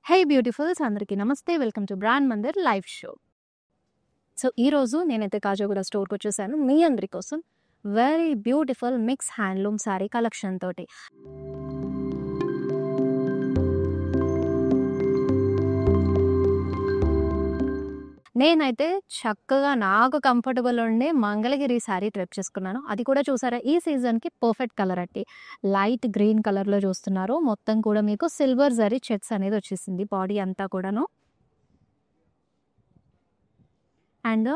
హే beautifuls, అందరికీ నమస్తే. Welcome to brand Mandir live show. So ఈరోజు నేనైతే కాజాగూడ స్టోర్కి వచ్చేసాను మీ అందరి కోసం very beautiful mix handloom sari collection తోటి. నేనైతే చక్కగా నాకు కంఫర్టబుల్ ఉండే మంగళగిరి శారీ ట్రిప్ చేసుకున్నాను. అది కూడా చూసారా, ఈ సీజన్కి పర్ఫెక్ట్ కలర్ అట్టి లైట్ గ్రీన్ కలర్లో చూస్తున్నారు. మొత్తం కూడా మీకు సిల్వర్ జరీ చెక్స్ అనేది వచ్చేసింది బాడీ అంతా కూడాను. అండ్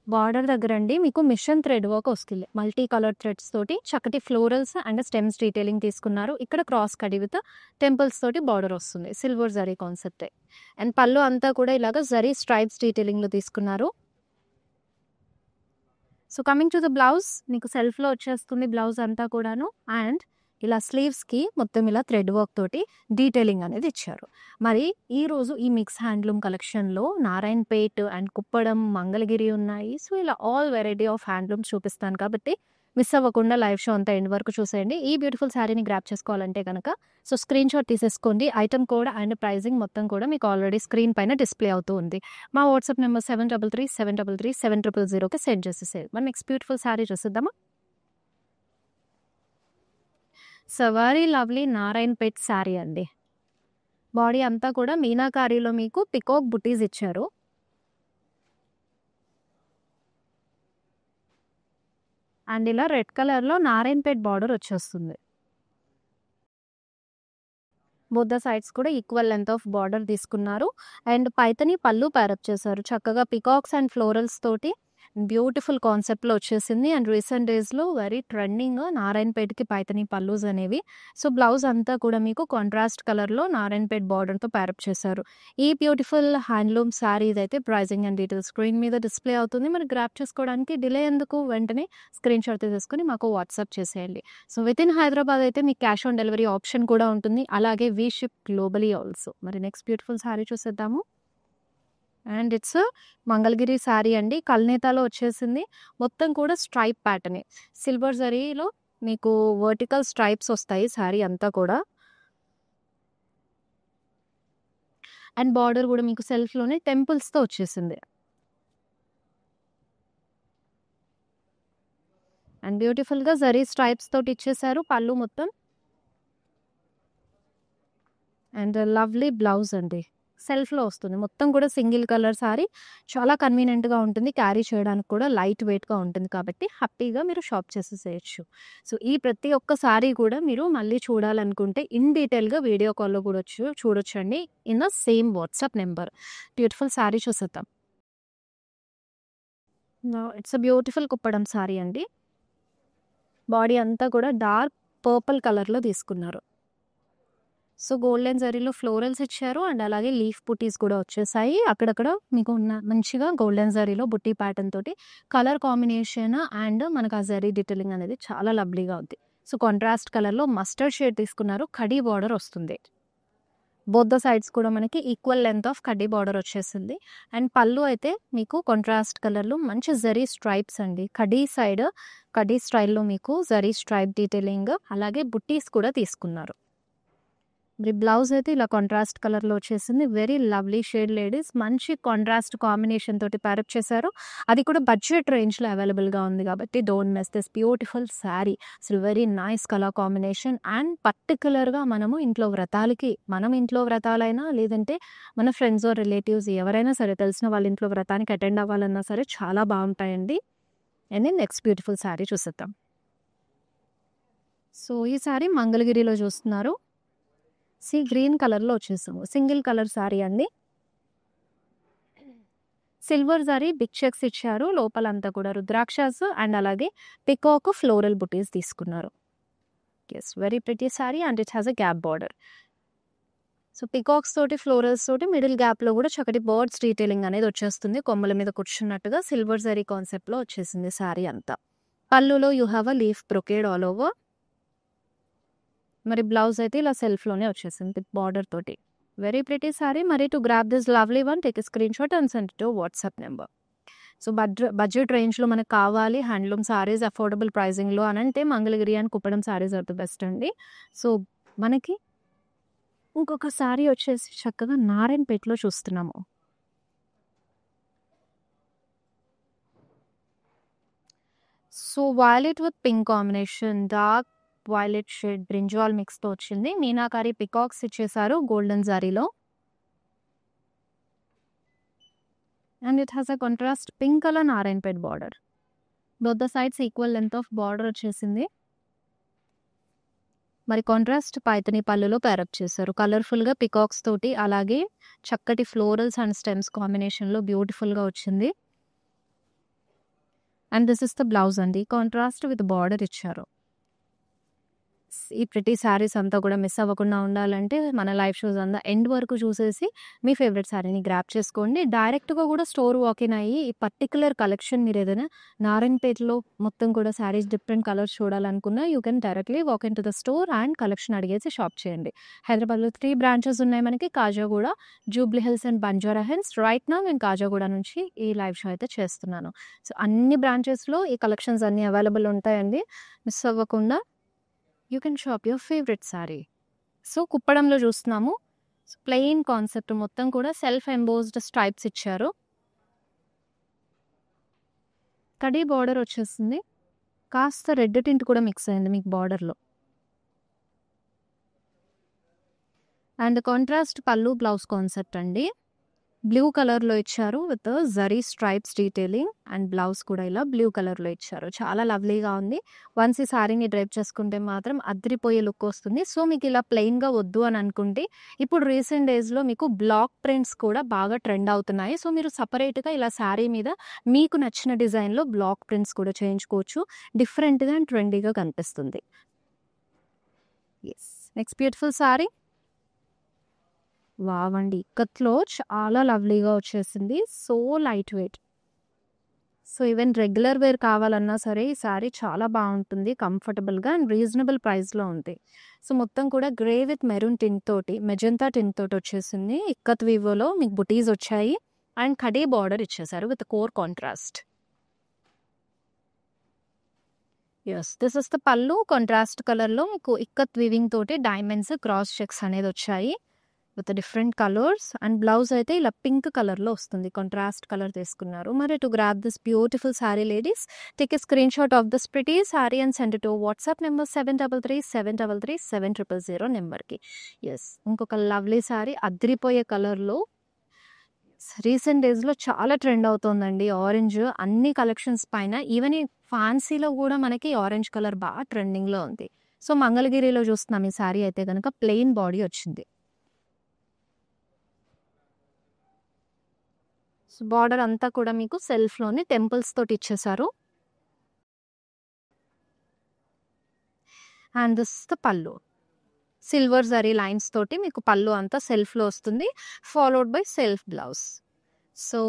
బార్డర్ దగ్గర అండి మీకు మిషన్ థ్రెడ్ వర్క్ వస్తుంది. మల్టీ కలర్ థ్రెడ్స్ తోటి చక్కటి ఫ్లోరల్స్ అండ్ స్టెమ్స్ డీటెయిలింగ్ తీసుకున్నారు. ఇక్కడ క్రాస్ కడి విత్ టెంపుల్స్ తోటి బార్డర్ వస్తుంది. సిల్వర్ జరీ కాన్సెప్టే. అండ్ పళ్ళు అంతా కూడా ఇలాగ జరీ స్ట్రైప్స్ డీటెయిలింగ్లో తీసుకున్నారు. So coming to the blouse, మీకు సెల్ఫ్లో వచ్చేస్తుంది బ్లౌజ్ అంతా కూడాను. అండ్ ఇలా స్లీవ్స్కి మొత్తం ఇలా థ్రెడ్ వర్క్ తోటి డీటెయిలింగ్ అనేది ఇచ్చారు. మరి ఈరోజు ఈ మిక్స్ హ్యాండ్లూమ్ కలెక్షన్లో నారాయణపేట్ అండ్ కుప్పడం, మంగళగిరి ఉన్నాయి. సో ఇలా ఆల్ వెరైటీ ఆఫ్ హ్యాండ్లూమ్స్ చూపిస్తాను కాబట్టి మిస్ అవ్వకుండా లైవ్ షో అంతా ఎండ్ వరకు చూసేయండి. ఈ బ్యూటిఫుల్ శారీని గ్రాప్ చేసుకోవాలంటే కనుక సో స్క్రీన్ షాట్ తీసేసుకోండి. ఐటమ్ కోడ్ అండ్ ప్రైజింగ్ మొత్తం కూడా మీకు ఆల్రెడీ స్క్రీన్ పైన డిస్ప్లే అవుతూ ఉంది. మా వాట్సాప్ నెంబర్ 7337337000కి సెండ్ చేసేసేది. మనం నెక్స్ట్ బ్యూటిఫుల్ శారీ చూసిద్దామా. So very lovely Narayanpet sari అండి. బాడీ అంతా కూడా మీనాకారీలో మీకు పికాక్ బుటీస్ ఇచ్చారు. అండ్ ఇలా రెడ్ కలర్లో నారాయణపేట్ బార్డర్ వచ్చేస్తుంది. బోత్ ద సైడ్స్ కూడా ఈక్వల్ లెంత్ ఆఫ్ బార్డర్ తీసుకున్నారు. అండ్ పైతని పళ్ళు ప్యారప్ చేశారు. చక్కగా పికాక్స్ అండ్ ఫ్లోరల్స్ తోటి బ్యూటిఫుల్ కాన్సెప్ట్లో వచ్చేసింది. అండ్ రీసెంట్ డేస్లో వెరీ ట్రెండింగ్ నారాయణపేట్కి పైతని పల్లూస్ అనేవి. సో బ్లౌజ్ అంతా కూడా మీకు కాంట్రాస్ట్ కలర్లో నారాయణపేట్ బార్డర్తో ప్యారప్ చేశారు. ఈ బ్యూటిఫుల్ హ్యాండ్లూమ్ శారీ అయితే ప్రైజింగ్ అండ్ డీటెయిల్స్ స్క్రీన్ మీద డిస్ప్లే అవుతుంది. మరి గ్రాప్ చేసుకోవడానికి డిలే ఎందుకు, వెంటనే స్క్రీన్ షాట్ తీసుకొని మాకు వాట్సాప్ చేసేయండి. సో విత్ ఇన్ హైదరాబాద్ అయితే మీకు క్యాష్ ఆన్ డెలివరీ ఆప్షన్ కూడా ఉంటుంది. అలాగే వీ షిప్ గ్లోబలీ ఆల్సో. మరి నెక్స్ట్ బ్యూటిఫుల్ శారీ చూసేద్దాము. అండ్ ఇట్స్ మంగళగిరి శారీ అండి. కల్నేతాలో వచ్చేసింది. మొత్తం కూడా స్ట్రైప్ ప్యాటర్న్, సిల్వర్ జరీలో మీకు వర్టికల్ స్ట్రైప్స్ వస్తాయి శారీ అంతా కూడా. అండ్ బార్డర్ కూడా మీకు సెల్ఫ్లోనే టెంపుల్స్తో వచ్చేసింది. అండ్ బ్యూటిఫుల్గా జరీ స్ట్రైప్స్ తోటి ఇచ్చేసారు పళ్ళు మొత్తం. అండ్ లవ్లీ బ్లౌజ్ అండి, సెల్ఫ్లో వస్తుంది. మొత్తం కూడా సింగిల్ కలర్ సారీ, చాలా కన్వీనియంట్గా ఉంటుంది. క్యారీ చేయడానికి కూడా లైట్ వెయిట్గా ఉంటుంది కాబట్టి హ్యాపీగా మీరు షాప్ చేసేసేయచ్చు. సో ఈ ప్రతి ఒక్క సారీ కూడా మీరు మళ్ళీ చూడాలనుకుంటే ఇన్ డీటెయిల్గా వీడియో కాల్లో కూడా చూడొచ్చండి in the same WhatsApp number. Beautiful sari చూసేద్దాం. It's a beautiful Kuppadam sari అండి. బాడీ అంతా కూడా డార్క్ పర్పుల్ కలర్లో తీసుకున్నారు. సో గోల్డెన్ జరీలో ఫ్లోరల్స్ ఇచ్చారు. అండ్ అలాగే లీఫ్ బుటీస్ కూడా వచ్చేసాయి. అక్కడక్కడ మీకు మంచిగా గోల్డెన్ జరీలో బుట్టి ప్యాటర్న్ తోటి కలర్ కాంబినేషన్ అండ్ మనకు ఆ జరీ డీటెయిలింగ్ అనేది చాలా లవ్లీగా ఉంది. సో కాంట్రాస్ట్ కలర్లో మస్టర్డ్ షేడ్ తీసుకున్నారు. కడీ బార్డర్ వస్తుంది. బోత్ ద సైడ్స్ కూడా మనకి ఈక్వల్ లెంత్ ఆఫ్ కడ్డీ బార్డర్ వచ్చేసింది. అండ్ పళ్ళు అయితే మీకు కాంట్రాస్ట్ కలర్లో మంచి జరీ స్ట్రైప్స్ అండి. కడ్డీ స్టైల్లో మీకు జరీ స్ట్రైప్ డీటెయిలింగ్ అలాగే బుట్టీస్ కూడా తీసుకున్నారు. మరి బ్లౌజ్ అయితే ఇలా కాంట్రాస్ట్ కలర్లో వచ్చేసింది. వెరీ లవ్లీ షేడ్ లేడీస్, మంచి కాంట్రాస్ట్ కాంబినేషన్ తోటి ప్యారప్ చేశారు. అది కూడా బడ్జెట్ రేంజ్లో అవైలబుల్గా ఉంది కాబట్టి don't miss this beautiful sari. అసలు very nice colour combination. And పర్టికులర్గా మనం ఇంట్లో వ్రతాలైనా లేదంటే మన ఫ్రెండ్స్ రిలేటివ్స్ ఎవరైనా సరే తెలిసిన వాళ్ళ ఇంట్లో వ్రతానికి అటెండ్ అవ్వాలన్నా సరే చాలా బాగుంటాయండి. అండ్ నెక్స్ట్ బ్యూటిఫుల్ శారీ చూసేద్దాం. సో ఈ శారీ మంగళగిరిలో చూస్తున్నారు. గ్రీన్ కలర్లో వచ్చేసాము. సింగిల్ కలర్ శారీ అండి. సిల్వర్ జరీ బిగ్ చెక్స్ ఇచ్చారు. లోపలంతా కూడా రుద్రాక్షస్ అండ్ అలాగే పికాక్ ఫ్లోరల్ బుటీస్ తీసుకున్నారు. Yes, very pretty sari and it has a gap border. So peacocks తోటి ఫ్లోరల్స్ తోటి మిడిల్ గ్యాప్లో కూడా చక్కటి బర్డ్స్ డీటెయిలింగ్ అనేది వచ్చేస్తుంది. కొమ్మల మీద కూర్చున్నట్టుగా సిల్వర్ జరీ కాన్సెప్ట్లో వచ్చేసింది శారీ అంతా. పళ్ళులో you have a leaf brocade all over. మరి బ్లౌజ్ అయితే ఇలా సెల్ఫ్లోనే వచ్చేసింది విత్ బార్డర్ తోటి. Very pretty sari. మరి to grab this lovely one, take a screenshot and send to WhatsApp number so budget రేంజ్‌లో మనకు కావాలి హ్యాండ్లూమ్ సారీస్ అఫోర్డబుల్ ప్రైజింగ్‌లో అనంటే Mangalagiri and Kuppadam saris are the best అండి. సో, మనకి ఇంకొక సారీ వచ్చేసి చక్కగా నారాయణపేటలో చూస్తున్నాము. So, violet with pink combination dark violet shade brinjal మిక్స్‌తో వచ్చింది. మీనాకారి పికాక్స్ ఇచ్చేసారు గోల్డెన్ జరీలో. And it has a contrast pink colour Narayanpet border. Both the sides equal length of border వచ్చేసింది. మరి కాంట్రాస్ట్ పైథానీ పళ్ళులో పేరప్ చేశారు. కలర్‌ఫుల్‌గా పికాక్స్ తోటి అలాగే చక్కటి ఫ్లోరల్స్ అండ్ స్టెమ్స్ కాంబినేషన్‌లో బ్యూటిఫుల్‌గా వచ్చింది. And this is the blouse అండి. కాంట్రాస్ట్ విత్ బార్డర్ ఇచ్చారు. ఈ ప్రిటీ శారీస్ అంతా కూడా మిస్ అవ్వకుండా ఉండాలంటే మన లైవ్ షోస్ అంతా ఎండ్ వరకు చూసేసి మీ ఫేవరెట్ శారీని గ్రాబ్ చేసుకోండి. డైరెక్ట్‌గా కూడా స్టోర్ వాకిన్ అయ్యి ఈ పర్టిక్యులర్ కలెక్షన్ మీరు ఏదైనా నారాయణపేటలో మొత్తం కూడా శారీస్ డిఫరెంట్ కలర్స్ చూడాలనుకున్నా you can directly walk in to the store and collection అడిగేసి షాప్ చేయండి. హైదరాబాద్‌లో 3 బ్రాంచెస్ ఉన్నాయి మనకి. Khajaguda, Jubilee Hills and Banjara Hills. Right now నేను కాజాగూడ నుంచి ఈ లైవ్ షో అయితే చేస్తున్నాను. సో, అన్ని బ్రాంచెస్‌లో ఈ కలెక్షన్స్ అన్నీ అవైలబుల్ ఉంటాయండి. మిస్ అవ్వకుండా you can shop your favourite sari. So, కుప్పడంలో చూస్తున్నాము. ప్లెయిన్ కాన్సెప్ట్ మొత్తం కూడా సెల్ఫ్ ఎంబోస్డ్ స్ట్రైప్స్ ఇచ్చారు. కడీ బార్డర్ వచ్చేసింది. కాస్త రెడ్ టింట్ కూడా మిక్స్ అయింది మీకు బార్డర్‌లో. అండ్ కాంట్రాస్ట్ పళ్ళు బ్లౌజ్ కాన్సెప్ట్ అండి. బ్లూ కలర్‌లో ఇచ్చారు with zari stripes detailing and blouse కూడా ఇలా బ్లూ కలర్‌లో ఇచ్చారు. చాలా లవ్లీగా ఉంది. వన్స్ ఈ సారీని డ్రైప్ చేసుకుంటే మాత్రం అద్రిపోయే లుక్ వస్తుంది. సో, మీకు ఇలా ప్లెయిన్‌గా వద్దు అని అనుకుంటే ఇప్పుడు రీసెంట్ డేస్‌లో మీకు బ్లాక్ ప్రింట్స్ కూడా బాగా ట్రెండ్ అవుతున్నాయి. సో, మీరు సెపరేట్‌గా ఇలా సారీ మీద మీకు నచ్చిన డిజైన్‌లో బ్లాక్ ప్రింట్స్ కూడా చేయించుకోవచ్చు. డిఫరెంట్‌గా అండ్ ట్రెండీగా కనిపిస్తుంది. Yes. Next beautiful sari. Wow అండి! ఇక్కత్‌లో చాలా లవ్లీగా వచ్చేసింది. So light weight. So, even regular wear కావాలన్నా సరే ఈ సారీ చాలా బాగుంటుంది. కంఫర్టబుల్‌గా అండ్ రీజనబుల్ ప్రైస్‌లో ఉంది. సో, మొత్తం కూడా గ్రే విత్ మెరూన్ టింట్ తోటి మెజెంతా టింట్ తోటి వచ్చేసింది. ఇక్కత్ వీవోలో మీకు బుటీస్ వచ్చాయి అండ్ కడీ బార్డర్ ఇచ్చేసారు with core contrast. Yes. This is the పళ్ళు. కాంట్రాస్ట్ కలర్‌లో మీకు ఇక్కత్ వీవింగ్ తోటి డైమండ్స్, క్రాస్ చెక్స్ అనేది వచ్చాయి. With different colours and blouse అయితే ఇలా పింక్ కలర్‌లో వస్తుంది. కాంట్రాస్ట్ కలర్ తీసుకున్నారు. మరి to grab this beautiful sari ladies take a screenshot of this pretty sorry and send it to WhatsApp number 7337337000 నెంబర్‌కి. యెస్. ఇంకొక లవ్లీ సారీ అద్రిపోయే కలర్‌లో రీసెంట్ డేస్‌లో చాలా ట్రెండ్ అవుతోందండి ఆరెంజ్. అన్ని కలెక్షన్స్ పైన ఈవెన్ ఈ ఫ్యాన్సీలో కూడా మనకి ఆరెంజ్ కలర్ బాగా ట్రెండింగ్‌లో ఉంది. సో, మంగళగిరిలో చూస్తున్నాం ఈ సారీ అయితే గనక ప్లెయిన్ బాడీ వచ్చింది. సో, బార్డర్ అంతా కూడా మీకు సెల్ఫ్‌లోనే టెంపుల్స్ తోటి ఇచ్చేసారు. అండ్ దిస్ ద పళ్ళు. సిల్వర్ జరీ లైన్స్ తోటి మీకు పళ్ళు అంతా సెల్ఫ్‌లో వస్తుంది. Followed by self blouse. So,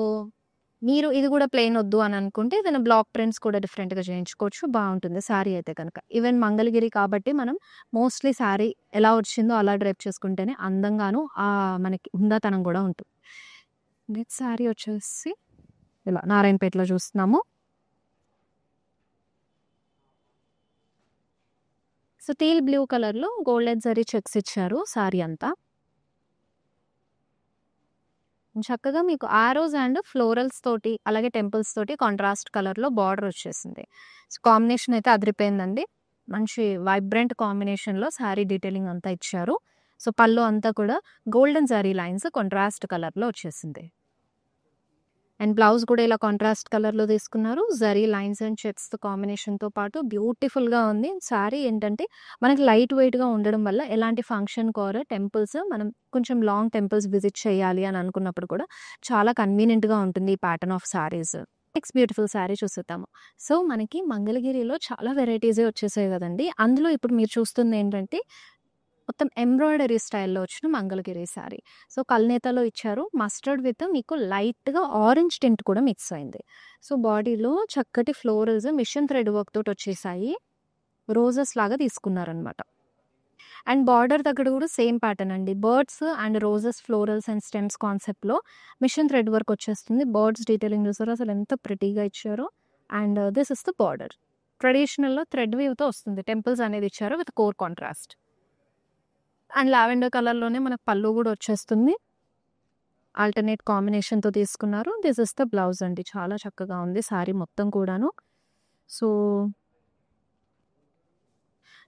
మీరు ఇది కూడా ప్లెయిన్ వద్దు అని అనుకుంటే ఏదైనా బ్లాక్ ప్రింట్స్ కూడా డిఫరెంట్‌గా చేయించుకోవచ్చు. బాగుంటుంది సారీ అయితే కనుక. ఈవెన్ మంగళగిరి కాబట్టి మనం మోస్ట్‌లీ సారీ ఎలా వచ్చిందో అలా డ్రైప్ చేసుకుంటేనే అందంగాను మనకి హుందాతనం కూడా ఉంటుంది. నెక్స్ట్ సారీ వచ్చేసి ఇలా నారాయణపేటలో చూస్తున్నాము. సో, టీల్ బ్లూ కలర్‌లో గోల్డెన్ జరీ చెక్స్ ఇచ్చారు సారీ అంతా. చక్కగా మీకు ఆరోస్ అండ్ ఫ్లోరల్స్ తోటి అలాగే టెంపుల్స్ తోటి కాంట్రాస్ట్ కలర్‌లో బార్డర్ వచ్చేసింది. సో, కాంబినేషన్ అయితే అదిరిపోయిందండి. మంచి వైబ్రెంట్ కాంబినేషన్‌లో సారీ డీటెయిలింగ్ అంతా ఇచ్చారు. సో, పళ్ళు అంతా కూడా గోల్డెన్ జరీ లైన్స్ కాంట్రాస్ట్ కలర్‌లో వచ్చేసింది. అండ్ బ్లౌజ్ కూడా ఇలా కాంట్రాస్ట్ కలర్‌లో తీసుకున్నారు. జరీ లైన్స్ అండ్ చెక్స్ కాంబినేషన్‌తో పాటు బ్యూటిఫుల్‌గా ఉంది. సారీ ఏంటంటే మనకి లైట్ వెయిట్‌గా ఉండడం వల్ల ఎలాంటి ఫంక్షన్‌కి ఆర్ టెంపుల్స్ మనం కొంచెం లాంగ్ టెంపుల్స్ విజిట్ చేయాలి అని అనుకున్నప్పుడు కూడా చాలా కన్వీనియంట్‌గా ఉంటుంది ఈ pattern of saris. Next beautiful sari చూసేద్దాము. సో, మనకి మంగళగిరిలో చాలా వెరైటీసే వచ్చేసాయి కదండీ! అందులో ఇప్పుడు మీరు చూస్తుంది ఏంటంటే మొత్తం ఎంబ్రాయిడరీ స్టైల్‌లో వచ్చిన మంగళగిరి సారీ. సో, కల్నేతలో ఇచ్చారు. మస్టర్డ్ విత్ మీకు లైట్‌గా ఆరెంజ్ టింట్ కూడా మిక్స్ అయింది. సో, బాడీలో చక్కటి ఫ్లోరల్స్ మిషన్ థ్రెడ్ వర్క్ తోటి వచ్చేసాయి. రోజెస్ లాగా తీసుకున్నారనమాట. అండ్ బార్డర్ దగ్గర కూడా సేమ్ ప్యాటర్న్ అండి. Birds and roses, florals and stems కాన్సెప్ట్‌లో మిషన్ థ్రెడ్ వర్క్ వచ్చేస్తుంది. బర్డ్స్ డీటెయిలింగ్ చూసారా అసలు ఎంత ప్రిటీగా ఇచ్చారో. And this is the border. ట్రెడిషనల్‌లో థ్రెడ్ వీవ్‌తో వస్తుంది. టెంపుల్స్ అనేది ఇచ్చారు with core contrast. And lavender కలర్‌లోనే మనకు పళ్ళు కూడా వచ్చేస్తుంది. ఆల్టర్‌నేట్ కాంబినేషన్‌తో తీసుకున్నారు. దిస్ ఇస్ ద బ్లౌజ్ అండి. చాలా చక్కగా ఉంది సారీ మొత్తం కూడాను. సో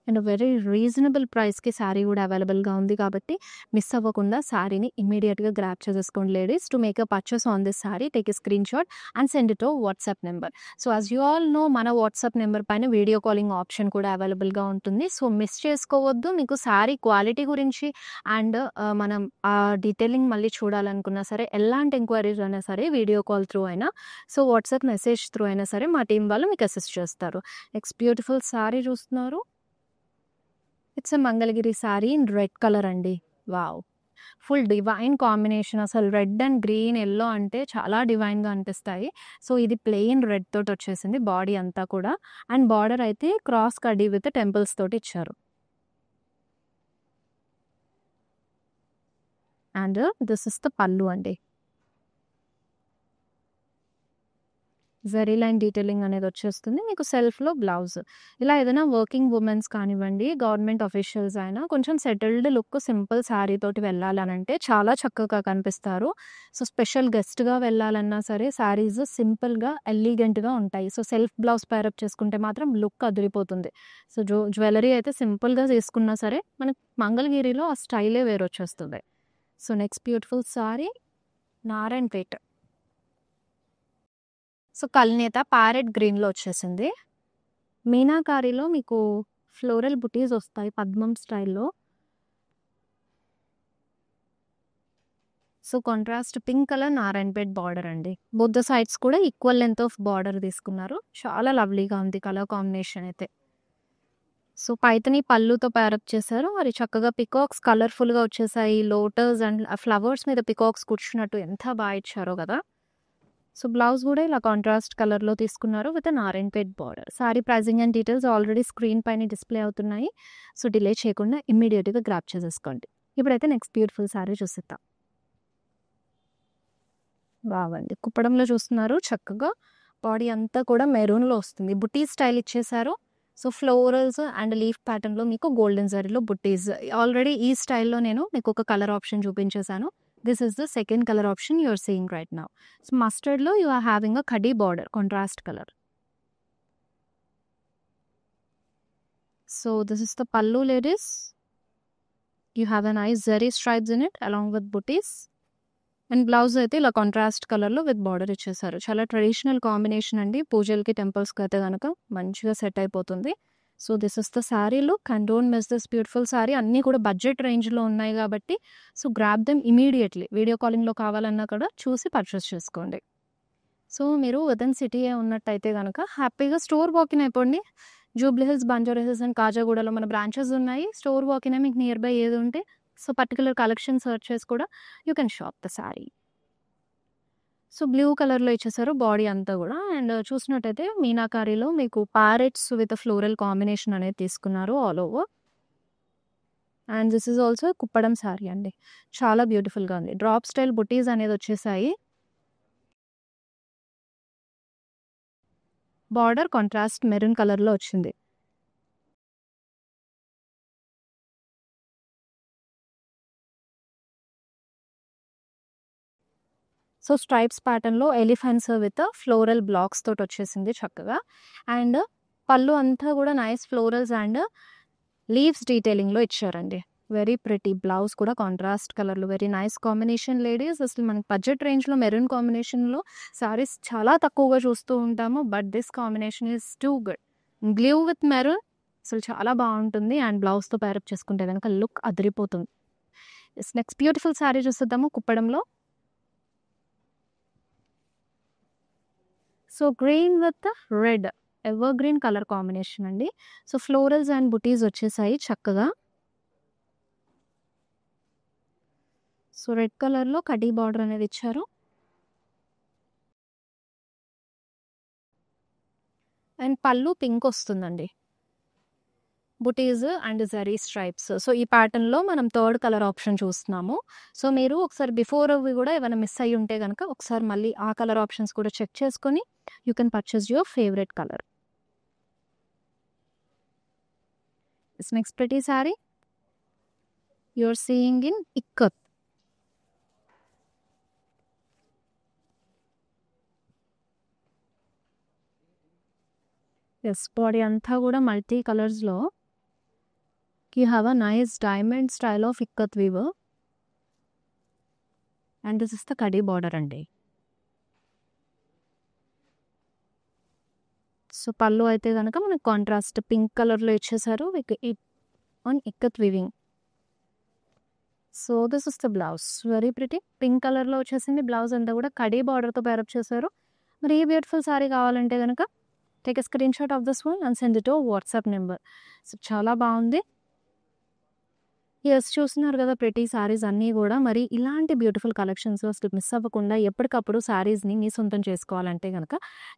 అండ్ వెరీ రీజనబుల్ ప్రైస్‌కి శారీ కూడా అవైలబుల్‌గా ఉంది కాబట్టి మిస్ అవ్వకుండా శారీని ఇమ్మీడియేట్‌గా గ్రాబ్ చేసేసుకోండి ladies. To make a purchase on this sari take a screenshot and send it to WhatsApp number. So as you all know మన వాట్సాప్ నెంబర్ పైన వీడియో కాలింగ్ ఆప్షన్ కూడా అవైలబుల్‌గా ఉంటుంది. సో మిస్ చేసుకోవద్దు. మీకు శారీ క్వాలిటీ గురించి అండ్ మనం ఆ డీటెయిలింగ్ మళ్ళీ చూడాలనుకున్నా సరే, ఎలాంటి ఎంక్వైరీస్ అయినా సరే వీడియో కాల్ త్రూ అయినా, సో వాట్సాప్ మెసేజ్ త్రూ అయినా సరే మా టీం వాళ్ళు మీకు అసిస్ట్ చేస్తారు. నెక్స్ట్ బ్యూటిఫుల్ శారీ చూస్తున్నారు. It's a Mangalagiri sari in red colour అండి. వావ్! ఫుల్ డివైన్ కాంబినేషన్ అసలు రెడ్ అండ్ గ్రీన్, యెల్లో అంటే చాలా డివైన్‌గా అనిపిస్తాయి. సో ఇది ప్లెయిన్ రెడ్ తోటి వచ్చేసింది బాడీ అంతా కూడా. అండ్ బార్డర్ అయితే క్రాస్ కడ్డీ విత్ టెంపుల్స్ తోటి ఇచ్చారు. అండ్ దిస్ ఇస్ ద పల్లు అండి. జరీ లైన్ డీటెయిలింగ్ అనేది వచ్చేస్తుంది. మీకు సెల్ఫ్‌లో బ్లౌజ్. ఇలా ఏదైనా వర్కింగ్ వుమెన్స్ కానివ్వండి, గవర్నమెంట్ ఆఫీషియల్స్ అయినా కొంచెం సెటిల్డ్ లుక్ సింపుల్ శారీ తోటి వెళ్ళాలనంటే చాలా చక్కగా కనిపిస్తారు. సో స్పెషల్ గెస్ట్‌గా వెళ్ళాలన్నా సరే శారీస్ సింపుల్‌గా, ఎలిగెంట్‌గా ఉంటాయి. సో సెల్ఫ్ బ్లౌజ్ పేరప్ చేసుకుంటే మాత్రం లుక్ అదిరిపోతుంది. సో జ్యువెలరీ అయితే సింపుల్‌గా తీసుకున్నా సరే మనకి మంగళగిరిలో ఆ స్టైలే వేరొచ్చేస్తుంది. So next beautiful sari Narayanpet. So కల్నేత ప్యారెట్ గ్రీన్‌లో వచ్చేసింది. మీనాకారిలో మీకు ఫ్లోరల్ బుటీస్ వస్తాయి పద్మం స్టైల్‌లో. So contrast pink colour Narayanpet border అండి. బోత్ ద సైడ్స్ కూడా ఈక్వల్ లెంగ్త్ ఆఫ్ బార్డర్ తీసుకున్నారు. చాలా లవ్లీగా ఉంది కలర్ కాంబినేషన్ అయితే. సో పైతని పళ్ళుతో పేరప్ చేశారు. మరి చక్కగా పికాక్స్ కలర్‌ఫుల్‌గా వచ్చేసాయి. లోటస్ అండ్ ఆ ఫ్లవర్స్ మీద పికాక్స్ కూర్చున్నట్టు ఎంత బాగా ఇచ్చారో కదా! సో బ్లౌజ్ కూడా ఇలా కాంట్రాస్ట్ కలర్‌లో తీసుకున్నారు with Narayanpet border. Sari pricing and details already screen పైన డిస్‌ప్లే అవుతున్నాయి. సో డిలే చేయకుండా ఇమ్మీడియేట్‌గా గ్రాబ్ చేసేసుకోండి. ఇప్పుడైతే నెక్స్ట్ బ్యూటిఫుల్ సారీ చూసేద్దాం. వావ్ అండి. కుప్పడంలో చూస్తున్నారు చక్కగా బాడీ అంతా కూడా మెరూన్‌లో వస్తుంది. బుటీ స్టైల్ ఇచ్చేసారు. సో ఫ్లోరల్స్ అండ్ లీఫ్ ప్యాటర్న్‌లో మీకు గోల్డెన్ జరీలో బుట్టీస్. ఆల్రెడీ ఈ స్టైల్‌లో నేను మీకు ఒక కలర్ ఆప్షన్ చూపించేసాను. This is the second colour option you are seeing right now. So మస్టర్డ్‌లో యూ ఆర్ హావింగ్ అ కడ్డీ border contrast colour. So this is the pallu ladies. You have a nice zari stripes in it along with బుటీస్. And blouse అయితే ఇలా contrast కలర్‌లో with border ఇచ్చేసారు. చాలా traditional combination అండి. పూజలకి, టెంపుల్స్‌కి అయితే గనక మంచిగా సెట్ అయిపోతుంది. So this is the sari look and don't miss this beautiful sari. అన్నీ కూడా బడ్జెట్ రేంజ్‌లో ఉన్నాయి కాబట్టి సో గ్రాబ్ దెమ్ ఇమ్మీడియేట్‌లీ. వీడియో కాలింగ్‌లో కావాలన్నా కూడా చూసి పర్చేస్ చేసుకోండి. సో మీరు వితిన్ సిటీయే ఉన్నట్టయితే గనక హ్యాపీగా స్టోర్ వాకిన్ అయిపోండి. జూబ్లీ హిల్స్, బంజారా హిల్స్ అండ్ కాజాగూడలో మన బ్రాంచెస్ ఉన్నాయి. స్టోర్ వాకినే మీకు నియర్ బై ఏది ఉంటే సో పర్టిక్యులర్ కలెక్షన్ సెర్చ్ చేసి కూడా you can shop the sari. So blue కలర్‌లో ఇచ్చేసారు బాడీ అంతా గూడా. అండ్ చూసినట్టయితే మీనాకారిలో మీకు ప్యారెట్స్ విత్ ఫ్లోరల్ కాంబినేషన్ అనేది తీసుకున్నారు all over. And this is also Kuppadam sari అండి. చాలా బ్యూటిఫుల్‌గా ఉంది. డ్రాప్ స్టైల్ బుటీస్ అనేది వచ్చేసాయి. బార్డర్ కాంట్రాస్ట్ మెరూన్ కలర్‌లో వచ్చింది. సో స్ట్రైప్స్ ప్యాటర్న్‌లో ఎలిఫెంట్స్ విత్ ఫ్లోరల్ బ్లాక్స్ తోటి వచ్చేసింది చక్కగా. అండ్ పళ్ళు అంతా కూడా నైస్ ఫ్లోరల్స్ అండ్ లీవ్స్ డీటెయిలింగ్‌లో ఇచ్చారండి. Very pretty. బ్లౌజ్ కూడా కాంట్రాస్ట్ కలర్‌లో వెరీ నైస్ కాంబినేషన్ లేడీస్. అసలు మనకి బడ్జెట్ రేంజ్‌లో మెరూన్ కాంబినేషన్‌లో సారీస్ చాలా తక్కువగా చూస్తూ ఉంటాము. But this combination is too good. Blue with maroon అసలు చాలా బావుంటుంది. అండ్ బ్లౌజ్‌తో పేరప్ చేసుకుంటే గనక లుక్ అదిరిపోతుంది. యెస్. నెక్స్ట్ బ్యూటిఫుల్ సారీ చూసేద్దాము కుప్పడంలో. So green with red evergreen colour combination అండి. సో ఫ్లోరల్స్ అండ్ బుటీస్ వచ్చేసాయి చక్కగా. సో రెడ్ కలర్‌లో కడ్డీ బార్డర్ అనేది ఇచ్చారు. అండ్ పళ్ళు పింక్ వస్తుందండి. బుటీస్ అండ్ జరీ స్ట్రైప్స్. సో, ఈ ప్యాటర్న్‌లో మనం థర్డ్ కలర్ ఆప్షన్ చూస్తున్నాము. సో, మీరు ఒకసారి బిఫోర్‌వి కూడా ఏమైనా మిస్ అయ్యి ఉంటే గనక ఒకసారి మళ్ళీ ఆ కలర్ ఆప్షన్స్ కూడా చెక్ చేసుకొని you can purchase your favourite colour. This next pretty sari you are seeing in ikat. Yes, body అంతా కూడా మల్టీ కలర్స్‌లో you have a nice diamond style of ikat weave. And this is the కడీ border అండి. So, పళ్ళు అయితే గనక మనకు కాంట్రాస్ట్ పింక్ కలర్‌లో ఇచ్చేసారు with on ikat weaving. So, this is the blouse. Very pretty pink కలర్‌లో వచ్చేసింది. బ్లౌజ్ అంతా కూడా కడీ బార్డర్‌తో పేరప్ చేశారు. మరి ఈ బ్యూటిఫుల్ సారీ కావాలంటే గనక take a screenshot of this one and send it to WhatsApp number. So, చాలా బాగుంది. యెస్, చూస్తున్నారు కదా ప్రిటీ సారీస్ అన్నీ కూడా. మరి ఇలాంటి బ్యూటిఫుల్ కలెక్షన్స్‌లో అసలు మిస్ అవ్వకుండా ఎప్పటికప్పుడు సారీస్‌ని మీ సొంతం చేసుకోవాలంటే గనక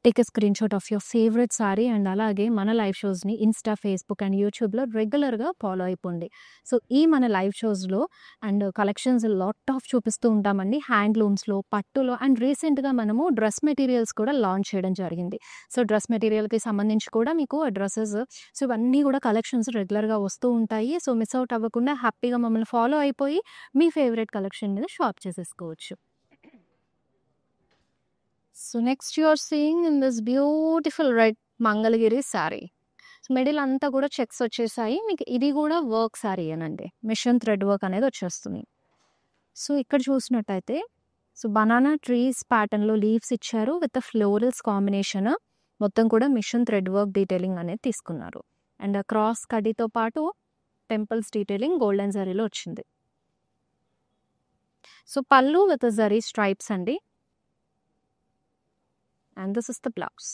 take a screenshot of your favourite sari and అలాగే మన లైవ్ షోస్‌ని ఇన్‌స్టా, ఫేస్‌బుక్ అండ్ యూట్యూబ్‌లో రెగ్యులర్‌గా ఫాలో అయిపోండి. సో, ఈ మన లైవ్ షోస్‌లో అండ్ కలెక్షన్స్ లాట్ ఆఫ్ చూపిస్తూ ఉంటామండి. హ్యాండ్లూమ్స్‌లో, పట్టులో అండ్ రీసెంట్‌గా మనము డ్రెస్ మెటీరియల్స్ కూడా లాంచ్ చేయడం జరిగింది. సో, డ్రెస్ మెటీరియల్‌కి సంబంధించి కూడా మీకు డ్రెసెస్ సో, ఇవన్నీ కూడా కలెక్షన్స్ రెగ్యులర్‌గా వస్తూ ఉంటాయి. సో, మిస్ అవుట్ అవ్వకుండా హ్యాపీగా మమ్మల్ని ఫాలో అయిపోయి మీ ఫేవరెట్ కలెక్షన్ మీద షాప్ చేసేసుకోవచ్చు. So, next you are seeing in this beautiful red Mangalagiri sari. Middle అంతా కూడా చెక్స్ వచ్చేసాయి. మీకు ఇది కూడా వర్క్ సారీ అనండి. మిషన్ థ్రెడ్ వర్క్ అనేది వచ్చేస్తుంది. సో, ఇక్కడ చూసినట్టయితే సో, బనానా ట్రీస్ ప్యాటర్న్‌లో లీవ్స్ ఇచ్చారు విత్ ఫ్లోరల్స్ కాంబినేషన్. మొత్తం కూడా మిషన్ థ్రెడ్ వర్క్ డీటెయిలింగ్ అనేది తీసుకున్నారు. అండ్ క్రాస్ కడ్డీతో పాటు టెంపుల్స్ డీటెయిలింగ్ గోల్డెన్ జరీలో వచ్చింది. So, pallu with zari stripes అండి. And this is the blouse.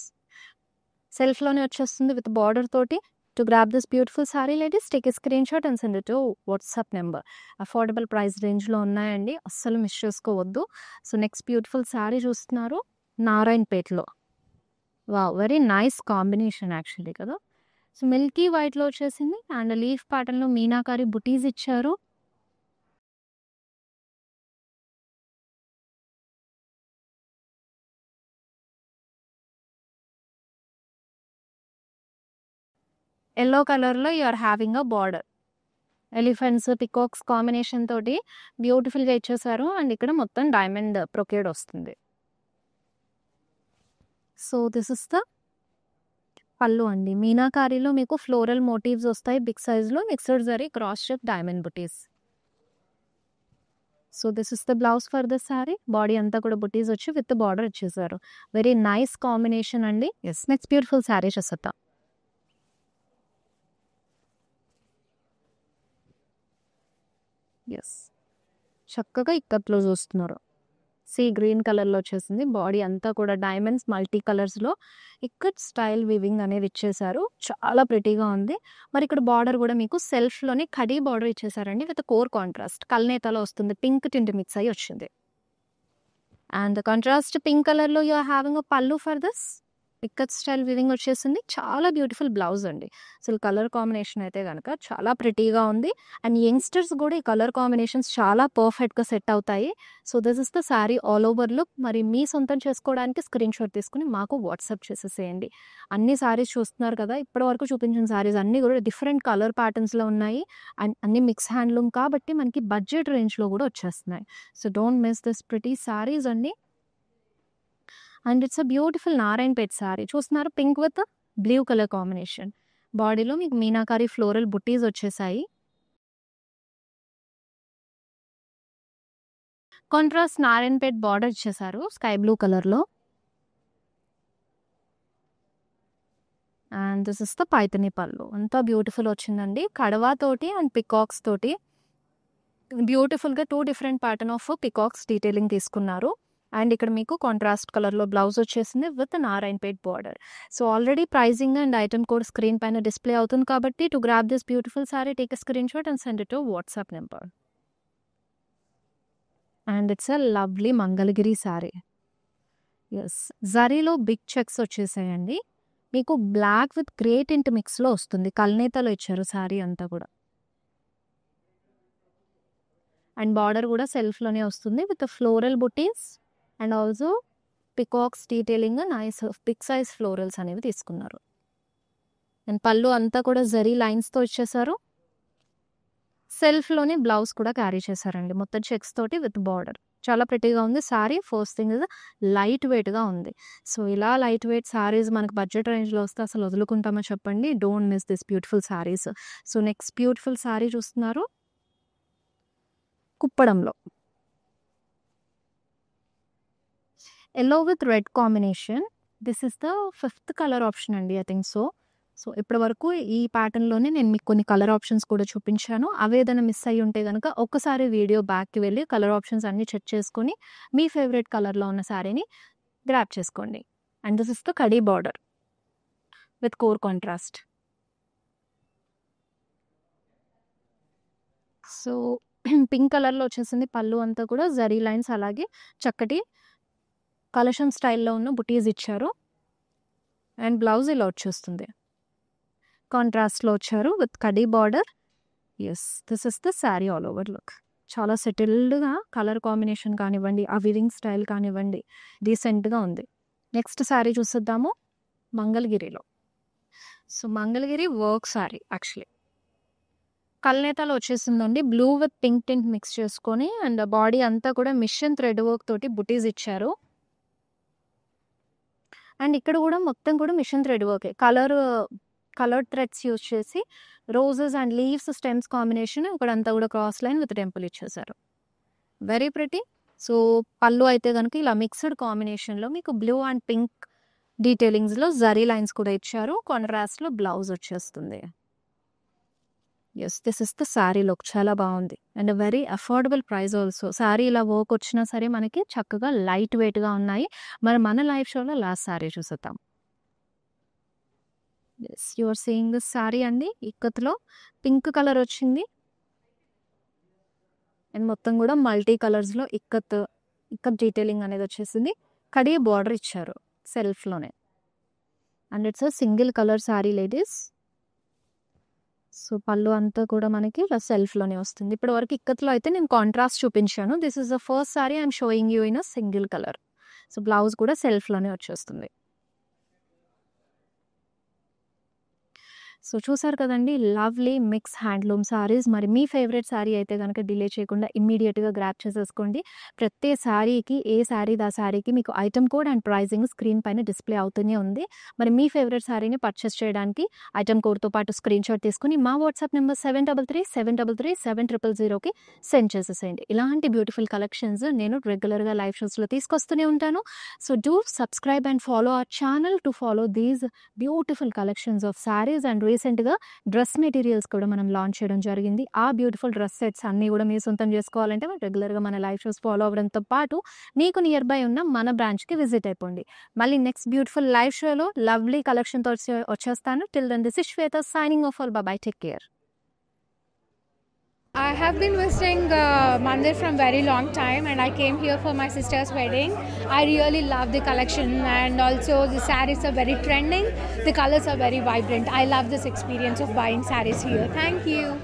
సెల్ఫ్‌లోనే వచ్చేస్తుంది విత్ బార్డర్ తోటి. To grab this beautiful sari ladies take a screenshot and send it to WhatsApp number. Affordable price రేంజ్‌లో ఉన్నాయండి. అస్సలు miss చేసుకోవద్దు. So, next beautiful sari చూస్తున్నారు నారాయణపేటలో. Wow! Very nice combination actually కదా! సో, మిల్కీ వైట్‌లో వచ్చేసింది అండ్ లీఫ్ ప్యాటర్న్‌లో మీనాకారి బుటీస్ ఇచ్చారు. యెల్లో కలర్‌లో you are having a border. Elephants, peacocks combination తోటి బ్యూటిఫుల్‌గా ఇచ్చేసారు. అండ్ ఇక్కడ మొత్తం డైమండ్ బ్రొకేడ్ వస్తుంది. So, this is the pallu అండి. మీనాకారిలో మీకు ఫ్లోరల్ మోటివ్స్ వస్తాయి బిగ్ సైజ్‌లో. Mixed zari cross check diamond బుటీస్. So, this is the blouse for this sari. Body అంతా కూడా బుటీస్ వచ్చి విత్ బార్డర్ ఇచ్చేసారు. వెరీ నైస్ కాంబినేషన్ అండి. యెస్, నెక్స్ట్ బ్యూటిఫుల్ సారీ చూసేద్దాం. యెస్, చక్కగా ఇక్కత్‌లో చూస్తున్నారు. సీ గ్రీన్ కలర్‌లో వచ్చేసింది. బాడీ అంతా కూడా డైమండ్స్ మల్టీ కలర్స్‌లో ఇక్కత్ స్టైల్ వీవింగ్ అనేది ఇచ్చేసారు. చాలా ప్రిటీగా ఉంది. మరి ఇక్కడ బార్డర్ కూడా మీకు సెల్ఫ్‌లోనే కడీ బార్డర్ ఇచ్చేసారండి విత్ కోర్ కాంట్రాస్ట్. కల్నేతలో వస్తుంది. పింక్ టింట్ మిక్స్ అయ్యి వచ్చింది. అండ్ కాంట్రాస్ట్ పింక్ కలర్‌లో you are having a pallu for this. Ikat style weaving వచ్చేసింది. చాలా బ్యూటిఫుల్ బ్లౌజ్ అండి. అసలు కలర్ కాంబినేషన్ అయితే గనక చాలా ప్రిటీగా ఉంది. అండ్ యంగ్‌స్టర్స్ కూడా ఈ కలర్ కాంబినేషన్స్ చాలా పర్ఫెక్ట్‌గా సెట్ అవుతాయి. So, this is the sorry all over look. మరి మీ సొంతం చేసుకోవడానికి స్క్రీన్ షాట్ తీసుకొని మాకు వాట్సాప్ చేసేసేయండి. అన్ని సారీస్ చూస్తున్నారు కదా! ఇప్పటివరకు చూపించిన సారీస్ అన్నీ కూడా డిఫరెంట్ కలర్ ప్యాటర్న్స్‌లో ఉన్నాయి. అండ్ అన్ని మిక్స్ హ్యాండ్లూమ్ కాబట్టి మనకి బడ్జెట్ రేంజ్‌లో కూడా వచ్చేస్తున్నాయి. So, don't miss this pretty saris అండి. And it's a beautiful Narayanpet sari. చూస్తున్నారు pink with blue colour combination. బాడీలో మీకు మీనాకారి ఫ్లోరల్ బుట్టీస్ వచ్చేసాయి. కాంట్రాస్ట్ నారాయణపేట్ బార్డర్ ఇచ్చేసారు స్కై బ్లూ కలర్‌లో. And this is the Paithani pallu. అంతా బ్యూటిఫుల్ వచ్చిందండి. కడవా తోటి అండ్ పికాక్స్ తోటి బ్యూటిఫుల్‌గా 2 different pattern of peacocks detailing తీసుకున్నారు. అండ్ ఇక్కడ మీకు కాంట్రాస్ట్ కలర్‌లో బ్లౌజ్ వచ్చేసింది with Narayanpet border. So, already pricing and item code screen పైన డిస్‌ప్లే అవుతుంది కాబట్టి to grab this beautiful sari take a screenshot and send it to WhatsApp number. And it's a lovely Mangalagiri sari. Yes, జరీలో big checks వచ్చేసాయండి. మీకు black with grey tint మిక్స్‌లో వస్తుంది. కల్నేతలో ఇచ్చారు శారీ అంతా కూడా. అండ్ బార్డర్ కూడా సెల్ఫ్‌లోనే వస్తుంది విత్ ఫ్లోరల్ బుటీస్ and also peacocks detailing nice big size florals అనేవి తీసుకున్నారు. అండ్ పళ్ళు అంతా కూడా జరీ లైన్స్‌తో ఇచ్చేసారు. సెల్ఫ్‌లోనే బ్లౌజ్ కూడా క్యారీ చేశారండి. మొత్తం చెక్స్ తోటి విత్ బార్డర్. చాలా ప్రిటీగా ఉంది sari. First thing is light వెయిట్‌గా ఉంది. సో, ఇలా లైట్ వెయిట్ శారీస్ మనకు బడ్జెట్ రేంజ్‌లో వస్తే అసలు వదులుకుంటామా చెప్పండి? Don't miss this beautiful saris. So, next beautiful sari చూస్తున్నారు. కుప్పడంలో. Yellow with red combination. This is the 5th colour option అండి. I think so. సో, ఇప్పటి వరకు ఈ ప్యాటర్న్‌లోనే నేను మీకు కొన్ని కలర్ ఆప్షన్స్ కూడా చూపించాను. అవేదైనా మిస్ అయ్యి ఉంటే గనక ఒక్కసారి వీడియో బ్యాక్‌కి వెళ్ళి కలర్ ఆప్షన్స్ అన్నీ చెక్ చేసుకొని మీ ఫేవరెట్ కలర్‌లో ఉన్న శారీని గ్రాబ్ చేసుకోండి. అండ్ దిస్ ఇస్ ద కడీ border with core contrast. So, pink కలర్‌లో వచ్చేసింది పళ్ళు అంతా కూడా జరీ లైన్స్ అలాగే చక్కటి కలశం స్టైల్‌లో ఉన్న బుటీస్ ఇచ్చారు. అండ్ బ్లౌజ్ ఇలా వచ్చేస్తుంది. కాంట్రాస్ట్‌లో వచ్చారు with khadi border. Yes, this is the sari all over look. చాలా సెటిల్డ్‌గా కలర్ కాంబినేషన్ కానివ్వండి, ఆ వీవింగ్ స్టైల్ కానివ్వండి డీసెంట్‌గా ఉంది. నెక్స్ట్ శారీ చూసేద్దాము. మంగళగిరిలో. So, Mangalagiri work sari actually. కల్నేతలో వచ్చేసిందండి. Blue with pink tint mix చేసుకొని అండ్ బాడీ అంతా కూడా మిషన్ థ్రెడ్ వర్క్ తోటి బుటీస్ ఇచ్చారు. అండ్ ఇక్కడ కూడా మొత్తం కూడా మిషన్ థ్రెడ్ వర్కే. కలర్డ్ థ్రెడ్స్ యూజ్ చేసి roses and leaves stems combination ఇక్కడంతా కూడా క్రాస్ లైన్ విత్ టెంపుల్ ఇచ్చేసారు. Very pretty. సో, పళ్ళు అయితే కనుక ఇలా మిక్స్డ్ కాంబినేషన్‌లో మీకు బ్లూ అండ్ పింక్ డీటెయిలింగ్స్‌లో జరీ లైన్స్ కూడా ఇచ్చారు. కాంట్రాస్ట్‌లో బ్లౌజ్ వచ్చేస్తుంది. Yes, this is the sari look. చాలా బాగుంది. And very affordable price also. Sari ఇలా వర్క్ వచ్చినా సరే మనకి చక్కగా లైట్ వెయిట్‌గా ఉన్నాయి. మరి మన లైవ్ షోలో లాస్ట్ శారీ చూసేద్దాం. Yes, you are seeing this sari అండి. ఇక్కత్‌లో పింక్ కలర్ వచ్చింది. అండ్ మొత్తం కూడా మల్టీ కలర్స్‌లో ఇక్కత్ డీటెయిలింగ్ అనేది వచ్చేసింది. కడీ బార్డర్ ఇచ్చారు సెల్ఫ్‌లోనే. And it's a single colour sari ladies. So, pallu అంతా కూడా మనకి ఇలా సెల్ఫ్‌లోనే వస్తుంది. ఇప్పటి వరకు ఇక్కత్‌లో అయితే నేను కాంట్రాస్ట్ చూపించాను. This is the first sari I am showing you in a single colour. So, blouse కూడా సెల్ఫ్‌లోనే వచ్చేస్తుంది. సో, చూసారు కదండీ లవ్లీ మిక్స్ హ్యాండ్లూమ్ శారీస్. మరి మీ ఫేవరెట్ శారీ అయితే గనక డిలే చేయకుండా ఇమ్మీడియేట్‌గా గ్రాబ్ చేసేసుకోండి. ప్రతి శారీకి ఏ శారీది ఆ శారీకి మీకు item code and pricing screen పైన డిస్‌ప్లే అవుతూనే ఉంది. మరి మీ ఫేవరెట్ శారీని పర్చేస్ చేయడానికి ఐటెమ్ కోడ్‌తో పాటు స్క్రీన్‌షాట్ తీసుకొని మా వాట్సాప్ నెంబర్ 7333733370కి సెండ్ చేసేసేయండి. ఇలాంటి బ్యూటిఫుల్ కలెక్షన్స్ నేను రెగ్యులర్‌గా లైవ్ షోస్‌లో తీసుకొస్తూనే ఉంటాను. So, do subscribe and follow our channel to follow these beautiful collections of saris. And రీసెంట్‌గా డ్రెస్ మెటీరియల్స్ కూడా మనం లాంచ్ చేయడం జరిగింది. ఆ బ్యూటిఫుల్ డ్రెస్ సెట్స్ అన్నీ కూడా మీరు సొంతం చేసుకోవాలంటే రెగ్యులర్‌గా మన లైవ్ షోస్ ఫాలో అవ్వడంతో పాటు మీకు నియర్ బై ఉన్న మన బ్రాంచ్‌కి విజిట్ అయిపోండి. మళ్ళీ నెక్స్ట్ బ్యూటిఫుల్ లైవ్ షోలో లవ్లీ కలెక్షన్‌తో వచ్చేస్తాను. Till then this is Shweta signing off. Bye, take care. I have been visiting Mandir from very long time, and I came here for my sister's wedding. I really love the collection, and also the sarees are very trending. The colors are very vibrant. I love this experience of buying sarees here. Thank you.